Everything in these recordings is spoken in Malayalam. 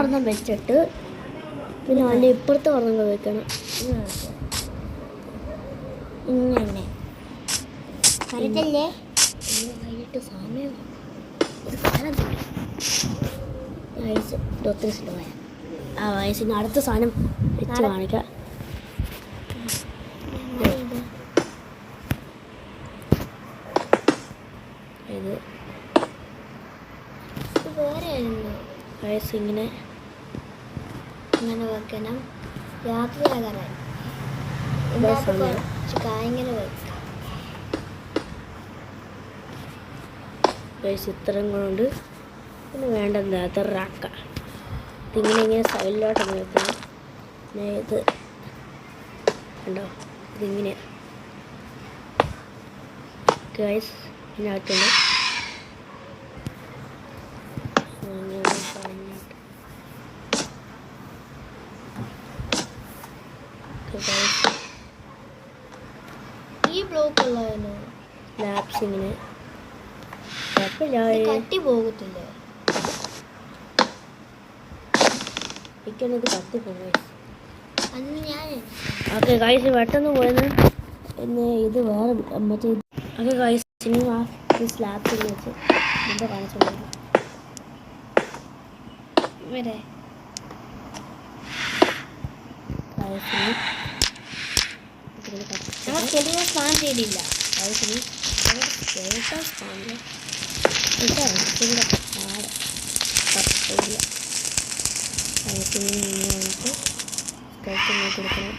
ഒരെണ്ണം വെച്ചിട്ട് പിന്നെ അതിൻ്റെ ഇപ്പുറത്ത് ഒരെണ്ണം വെക്കണം. ഇങ്ങനെ കരുതല്ലേ വൈകിട്ട് സമയം ഒരു സാധനം വയസ്സ് 25 പോയ ആ വയസ്സിന് അടുത്ത സാധനം വെച്ച് കാണിക്കാം. ഇത് വേറെ വയസ്സിങ്ങനെ ഇങ്ങനെ വെക്കണം. രാത്രിയാകാറായി കുറച്ച് കായങ്ങനെ വെക്കാം. ഇത്രയും കൊണ്ട് പിന്നെ വേണ്ടത് അതിറാക്ക ഇതിങ്ങനെ സൈഡിലോട്ടൊന്ന് വെക്കണം. പിന്നെ ഇത് ഉണ്ടോ ഇതിങ്ങനെ ഗൈസ് ഇതിനകത്തുണ്ട്. ഈ ബ്ലോക്ക് ഉള്ളതിന് ലാപ്സ് ഇങ്ങനെ കട്ടി പോകത്തില്ലേ? ഇരിക്കുന്നത് കത്തി പോയി. അന്ന് ഞാൻ ഓക്കെ ഗൈസ് പെട്ടെന്ന് പോയെന്ന് പിന്നെ ഇത് വേറെ മറ്റേ ഓക്കെ ഗൈസ് ഇനി ആ സ്ലാബ്സിൽ വെച്ച് എന്താ കാണിച്ചോളൂ വരെ ചെടികൾ സ്പാൻ ചെയ്തില്ല. കൊടുക്കണം.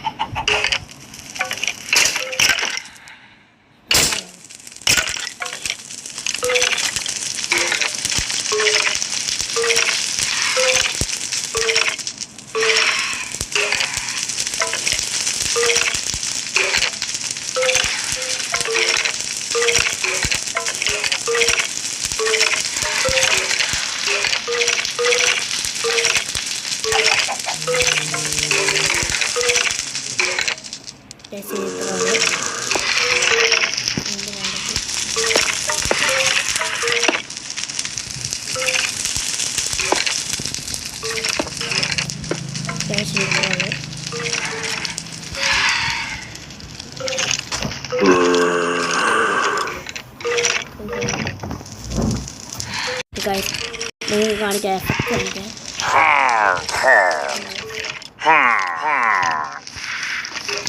നിങ്ങൾക്ക് കാണിക്കാൻ എഫക്റ്റ് കാണിക്കാൻ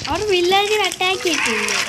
അവിടെ വില്ലേജിൽ അറ്റാക്ക് ചെയ്തില്ലേ?